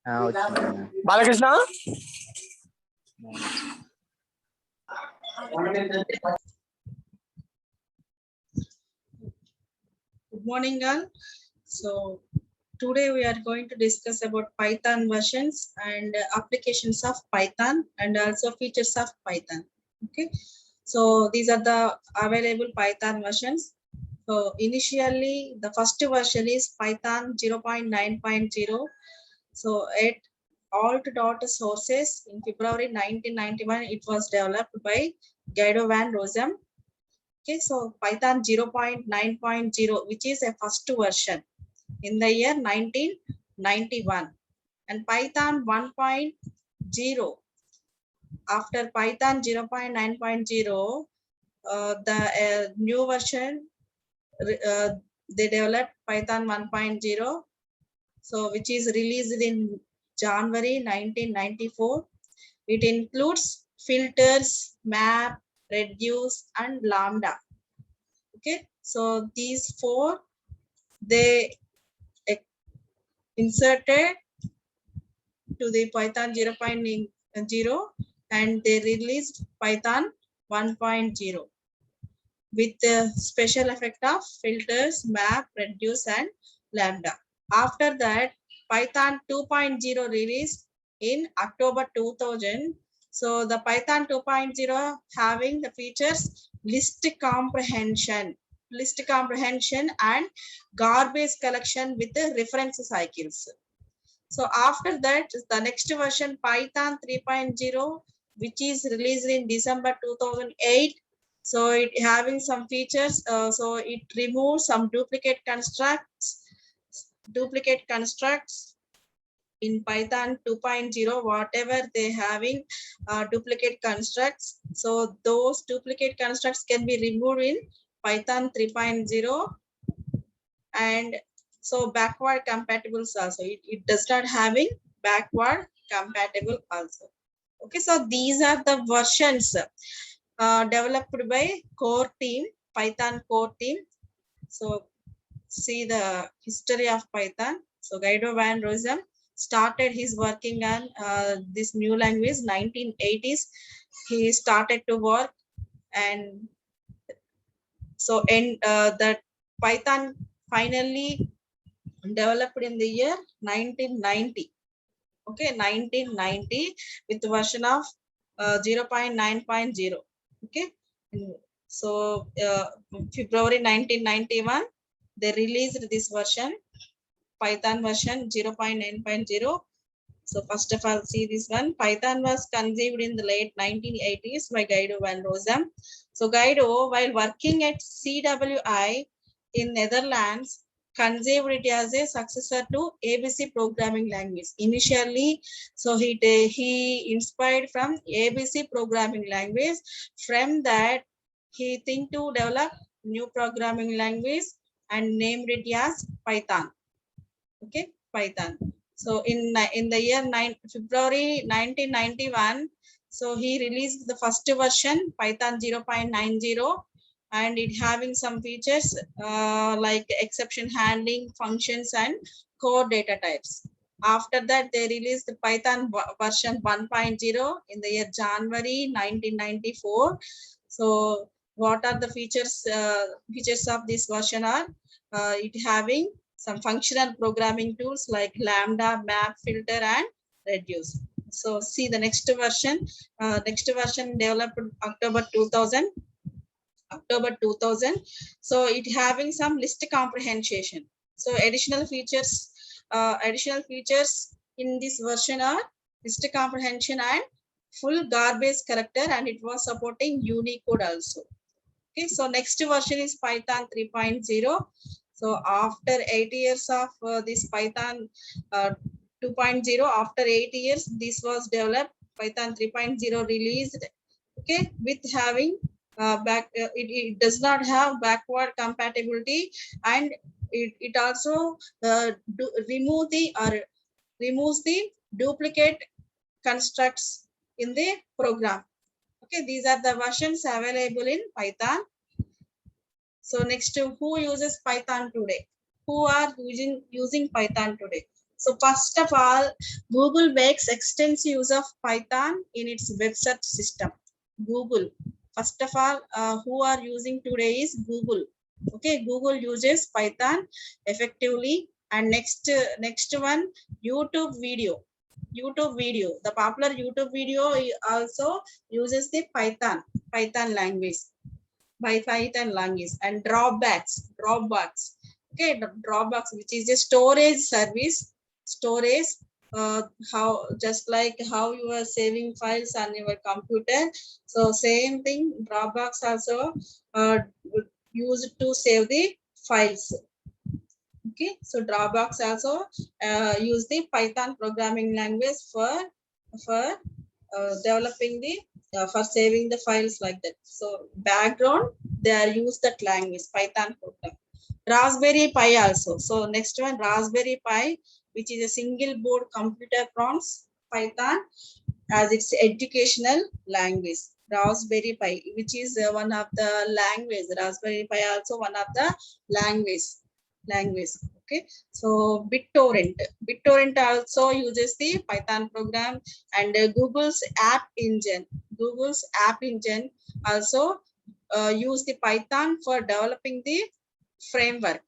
వచ్చిందన్న. Balakrishna Good morning all. So today we are going to discuss about Python versions and applications of Python and also features of Python. Okay, so these are the available Python versions. So initially the first version is Python 0.9.0. So at alt.sources in February 1991 it was developed by Guido van Rossum. Okay, so Python 0.9.0, which is a first version in the year 1991, and Python 1.0. After Python 0.9.0, the new version they developed Python 1.0, so which is released in January 1994. It includes filters, map, reduce, and lambda. Okay, so these four they inserted to the Python 0.0 and they released Python 1.0 with the special effect of filters, map, reduce, and lambda. After that, Python 2.0 released in October 2000. So the Python 2.0 having the features list comprehension and garbage collection with the reference cycles. So after that, the next version Python 3.0, which is released in December 2008. So it having some features. So it removes some duplicate constructs in Python 2.0. Whatever they having duplicate constructs, so those duplicate constructs can be removed in Python 3.0. And so backward compatible also, it does not having backward compatible also. Okay, so these are the versions developed by core team, Python core team. So see the history of Python. So Guido van Rossum started his working on this new language 1980s. He started to work, and so that Python finally developed in the year 1990. Okay, 1990 with the version of 0.9.0. Okay, so February 1991 they released this version, Python version 0.9.0. So first of all, see this one. Python was conceived in the late 1980s by Guido van Rossum. So Guido, while working at CWI in Netherlands, conceived it as a successor to ABC programming language. Initially, so he inspired from ABC programming language. From that, he think to develop new programming language and named it as Python. Okay, Python. So in the year February 1991, so he released the first version Python 0.90, and it having some features like exception handling, functions, and core data types. After that, they released the Python version 1.0 in the year January 1994. So what are the features of this version are it having some functional programming tools like lambda, map, filter, and reduce. So see the next version developed October 2000. So it having some list comprehension. So additional features in this version are list comprehension and full garbage collector, and it was supporting Unicode also. Okay, so next version is Python 3.0. So after 8 years of this Python 2.0, after 8 years, this was developed. Python 3.0 released. Okay, with having it does not have backward compatibility, and it also removes the duplicate constructs in the program. Okay, these are the versions available in Python. So next, who uses Python today? Who are using Python today? So first of all, Google makes extensive use of Python in its web search system. Google. First of all, who are using today is Google. Okay, Google uses Python effectively. And next one, YouTube video. YouTube video. The popular YouTube video also uses the Python language. By Python language. And Dropbox. Okay, Dropbox, which is a storage service. Storage, how just like how you are saving files on your computer, so same thing, Dropbox also used to save the files. Okay, so Dropbox also use the Python programming language for developing the for saving the files like that. So background, they are use that language, Python program. Raspberry Pi also. So next one, Raspberry Pi, which is a single board computer prompts Python as its educational language. Raspberry Pi, which is one of the language. Raspberry Pi also one of the language. Okay, so BitTorrent also uses the Python program, and Google's app engine also use the Python for developing the framework.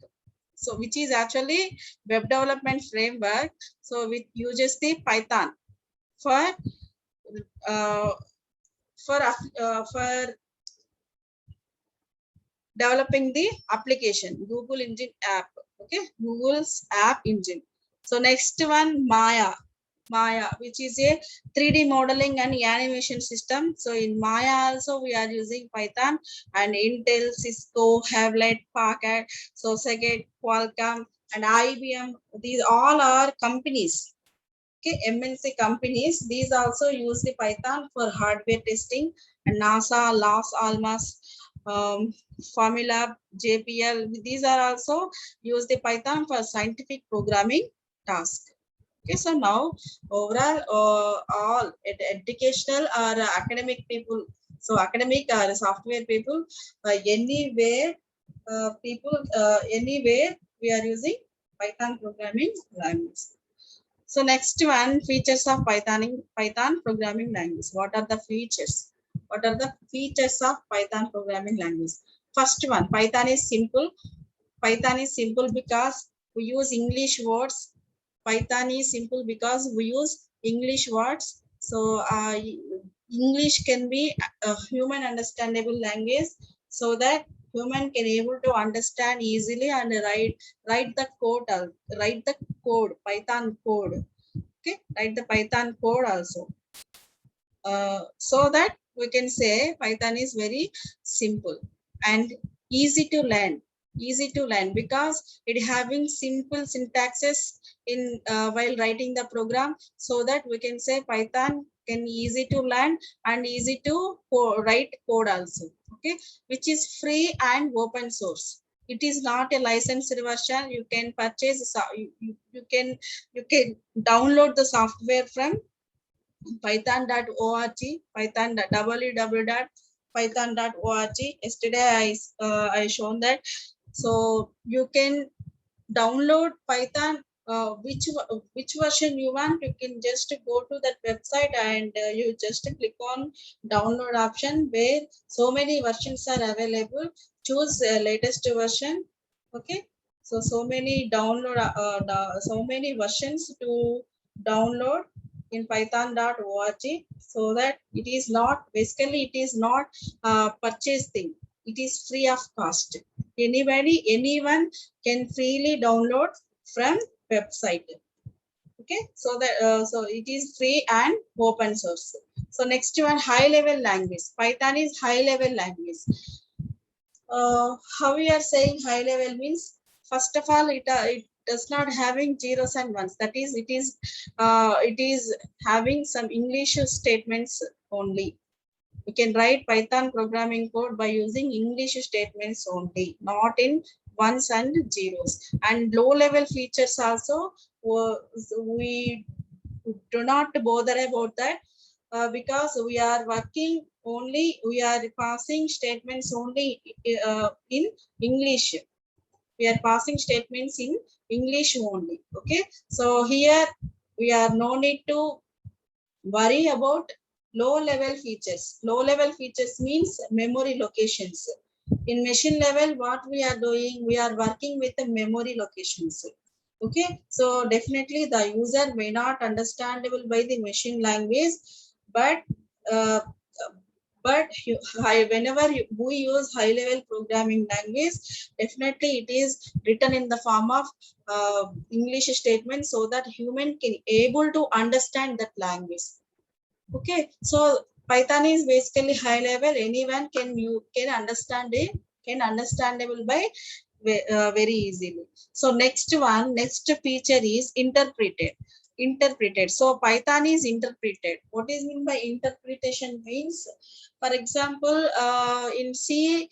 So which is actually web development framework. So it uses the Python for uh, for developing the application, Google engine app. Okay, Google's app engine. So next one, Maya, which is a 3D modeling and animation system. So in Maya also we are using Python, and Intel, Cisco, Hewlett Packard, so Seagate, Qualcomm, and IBM. These all are companies. Okay, MNC companies. These also use the Python for hardware testing, and NASA, Los Alamos, Formula, JPL. These are also use the Python for scientific programming task. Okay, so now overall, all educational or academic people, so academic or software people, anywhere anywhere we are using Python programming language. So next one, features of Python programming language. What are the features? What are the features of Python programming language? First one, Python is simple. Python is simple because we use English words. Python is simple because we use English words. So English can be a human understandable language, so that human can able to understand easily and write the code, Python code. Okay, write the Python code also. So that we can say Python is very simple and easy to learn. Because it having simple syntaxes in while writing the program, so that we can say Python can easy to learn and easy to write code also. Okay, which is free and open source. It is not a licensed version. You can purchase, you can download the software from python.org, www.python.org. Yesterday I shown that. So you can download Python, which version you want. You can just go to that website, and you just click on download option, where so many versions are available. Choose latest version. Okay, so many so many versions to download in python.org, so that it is not, basically it is not purchase thing. It is free of cost. Anyone can freely download from website. Okay, so that so it is free and open source. So next one, high level language. Python is high level language. How we are saying high level means, first of all, it does not having zeros and ones. That is, it is having some English statements only. You can write Python programming code by using English statements only, not in ones and zeros. And low level features also, we do not bother about that, because we are working only, we are passing statements only in English. we are passing statements in English only. Okay, so here we are no need to worry about low level features. Low level features means memory locations. In machine level, what we are doing, we are working with the memory locations. Okay, so definitely the user may not understandable by the machine language, but uh, whenever we use high level programming language, definitely it is written in the form of English statement so that human can able to understand that language. Okay, so Python is basically high level. Anyone can understand it, can understandable by very easily. So next feature is interpreted. Interpreted. So Python is interpreted. What is mean by interpretation means, for example, in C,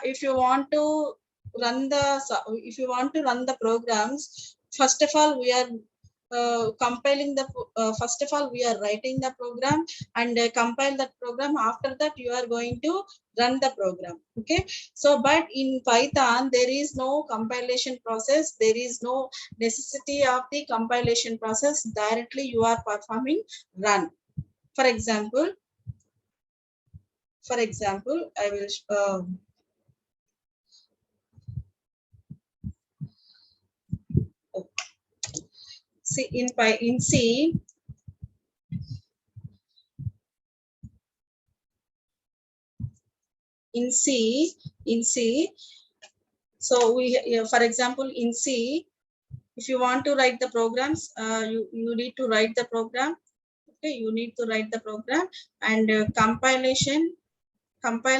if you want to run the programs, first of all we are compiling the first of all we are writing the program and compile that program. After that you are going to run the program. Okay, so but in Python there is no compilation process, there is no necessity of the compilation process. Directly you are performing run. For example, I will see in C. In C, so for example, in C, if you want to write the programs, you need to write the program. Okay, you need to write the program and compile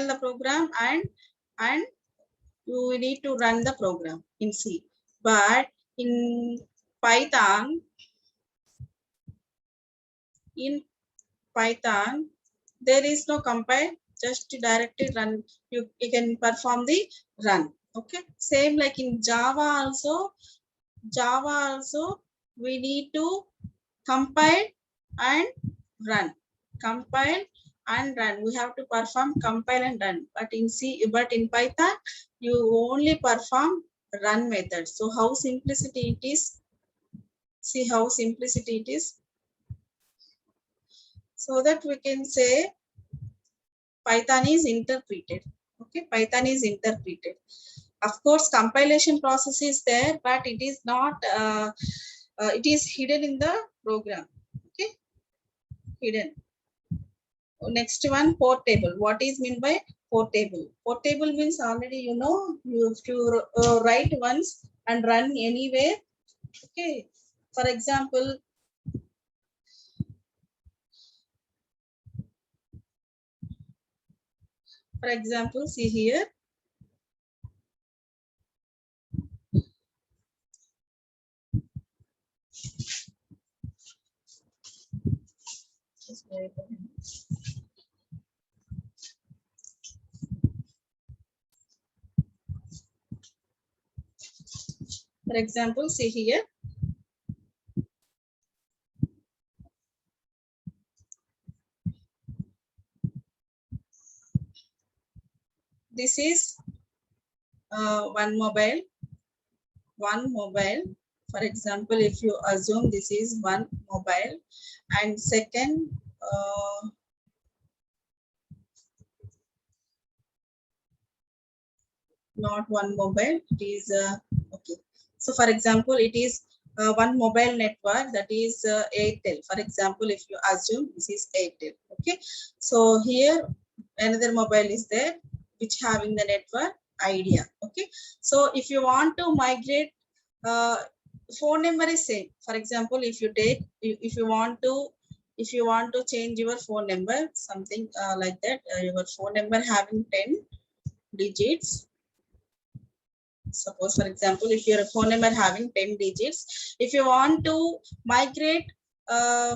the program, and you need to run the program in C. But in Python, in Python, there is no compile, just directly run. You can perform the run. Okay, same like in Java also we need to compile and run. Compile and run. We have to perform compile and run. But in Python, you only perform run method. So how simplicity it is. See how simplicity it is. So that we can say Python is interpreted. Okay, Python is interpreted. Of course, compilation process is there, but it is not. It is hidden in the program. Okay, hidden. Next one, portable. What is mean by portable? Portable means already you know, you have to write once and run anywhere. Okay. For example, see here. For example, see here. This is one mobile. For example, if you assume this is one mobile, and second, not one mobile, it is okay. So for example, it is one mobile network, that is Airtel. For example, if you assume this is Airtel. Okay, so here another mobile is there which having the network Idea. Okay, so if you want to migrate, phone number is same. For example, if you want to change your phone number, something like that, your phone number having 10 digits. Suppose, for example, if your phone number having 10 digits, if you want to migrate,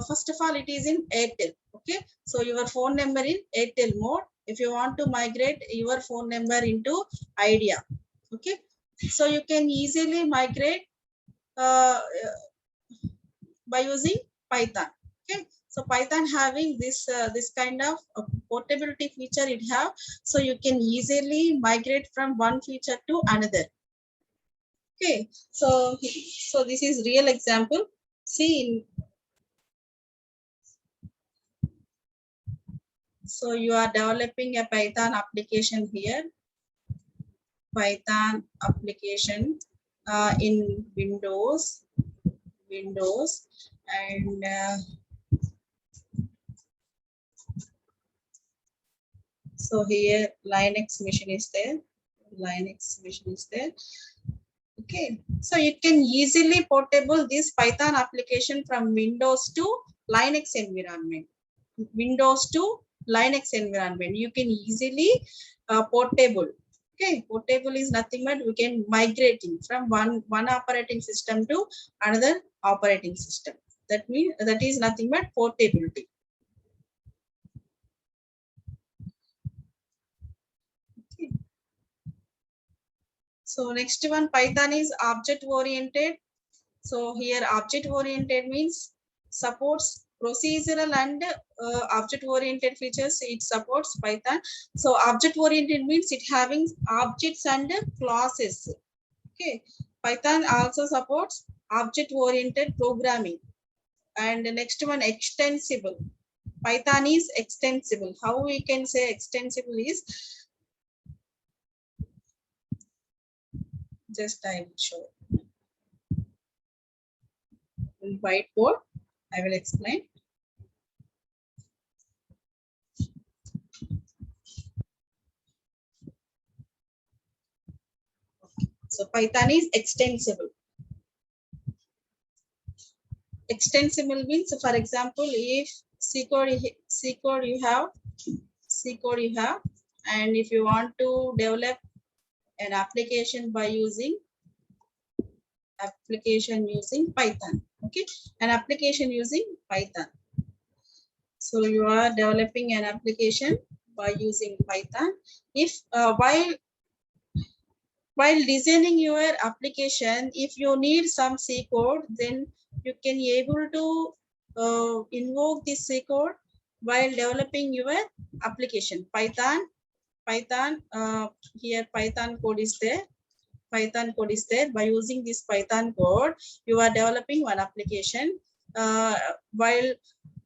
first of all, it is in Airtel. Okay, so your phone number in Airtel mode. If you want to migrate your phone number into Idea, okay, so you can easily migrate by using Python. Okay, so Python having this kind of portability feature it have, so you can easily migrate from one feature to another. Okay, so this is real example. See, so you are developing a Python application here. Python application in Windows, and so here Linux machine is there. Linux machine is there. Okay, so you can easily portable this Python application from Windows to Linux environment. Windows to Linux environment. You can easily portable. Okay, portable is nothing but we can migrating from one operating system to another operating system. That means that is nothing but portability. Okay. So next one, Python is object oriented. So here object oriented means supports procedural and object oriented features. It supports Python. So object oriented means it having objects and classes. Okay, Python also supports object oriented programming. And the next one, extensible. Python is extensible. How we can say extensible is, just I will show in whiteboard. I will explain. So Python is extensible. Extensible means, for example, if C code you have, and if you want to develop an application by using Python, okay, an application using Python. So you are developing an application by using Python. If while designing your application, if you need some C code, then you can able to invoke this C code while developing your application. Python, here Python code is there. Python code is there. By using this Python code, you are developing one application. While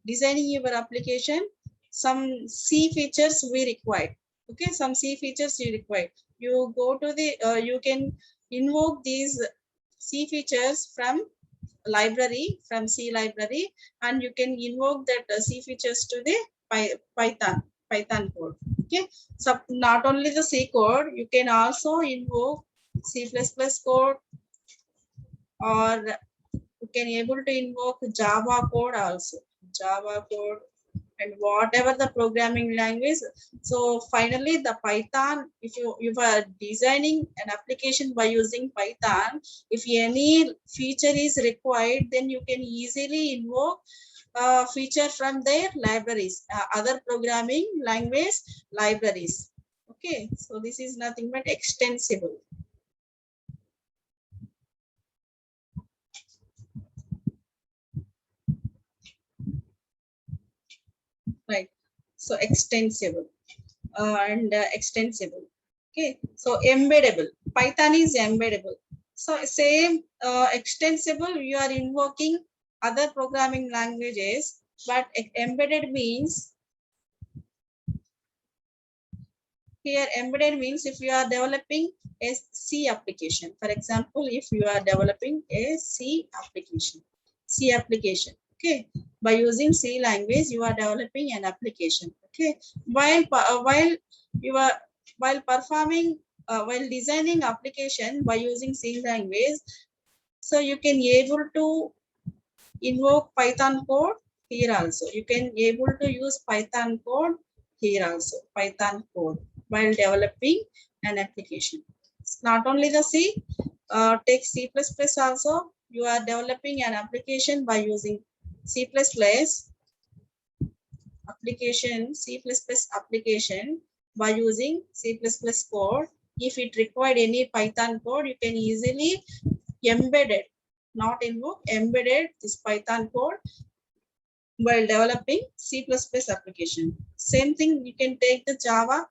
designing your application, some C features we require. Okay, some C features you require. You go to the, you can invoke these C features from library, from C library, and you can invoke that C features to the Python code. Okay, so not only the C code, you can also invoke C++ code, or you can able to invoke Java code also, Java code, and whatever the programming language. So finally the Python, if you are designing an application by using Python, if any feature is required, then you can easily invoke feature from their libraries, other programming language libraries. Okay, so this is nothing but extensible. Right, so extensible and extensible. Okay, so embeddable. Python is embeddable. So same extensible, you are invoking other programming languages, but embedded means, here embedded means if you are developing a C application. For example, if you are developing a C application, okay, by using C language, you are developing an application. Okay, while performing while designing application by using C language, so you can able to invoke Python code here also. You can able to use Python code here also, Python code, while developing an application. It's not only the C, take C++ also. You are developing an application by using C++ application, application by using C++ code. If it required any Python code, you can easily embed it, not invoke, embedded this Python code while developing C++ application. Same thing, you can take the Java.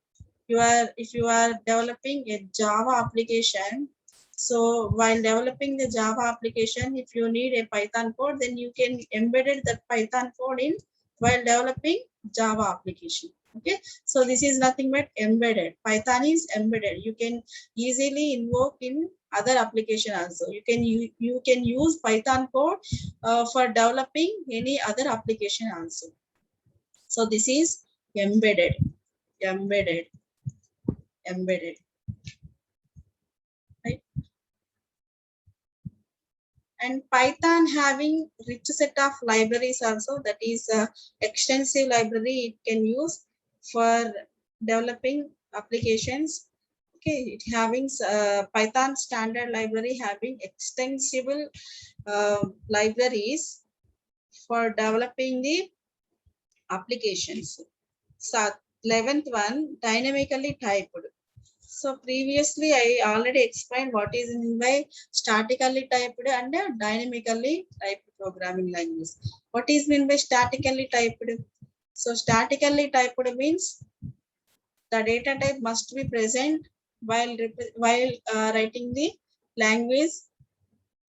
If you are developing a Java application, So while developing the Java application, if you need a Python code, then you can embed that Python code in while developing Java application. Okay, so this is nothing but embedded. Python is embedded. You can easily invoke in other application also. You can use Python code for developing any other application also. So this is embedded, embedded, embedded. Right? And Python having rich set of libraries also, that is extensive library it can use for developing applications. Okay, it having Python standard library having extensible libraries for developing the applications. So 11th one, dynamically typed. So previously I already explained what is meant by statically typed and dynamically typed programming language. What is meant by statically typed? So statically typed means the data type must be present while writing the language.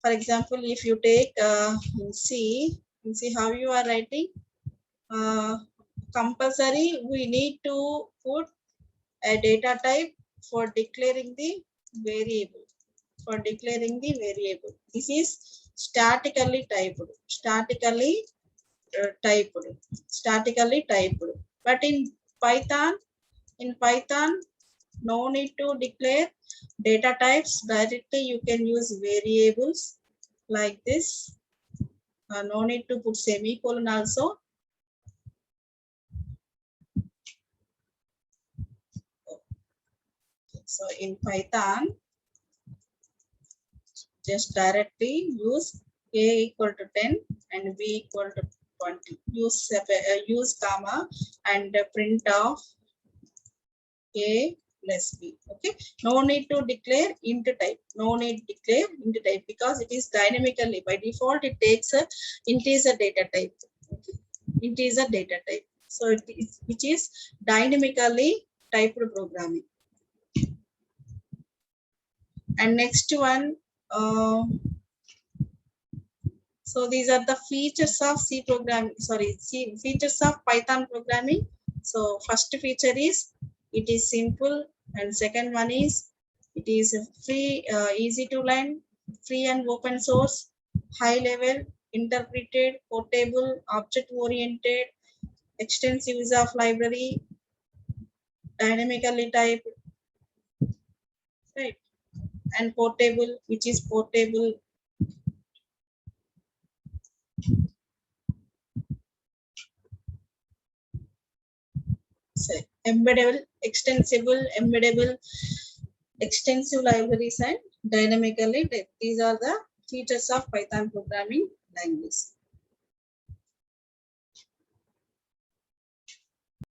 For example, if you take C, how you are writing. Compulsory, we need to put a data type for declaring the variable. For declaring the variable, this is statically typed. Statically typed. Statically typed. But in Python, no need to declare data types directly. You can use variables like this. No need to put semicolon also. So in Python, just directly use a equal to 10 and b equal to 20. Use comma and print of a plus b. Okay, no need to declare int type. No need to declare int type because it is dynamically. By default, it takes a integer data type. Okay, integer data type. So it is, which is dynamically typed programming. And next one, so these are the features of C programming. Sorry, features of Python programming. So first feature is it is simple, and second one is it is free, easy to learn, free and open source, high level, interpreted, portable, object oriented, extensive use of library, dynamically typed, right? And portable, which is portable. So embeddable, extensible, embeddable, extensive libraries and dynamically typed. These are the features of Python programming language.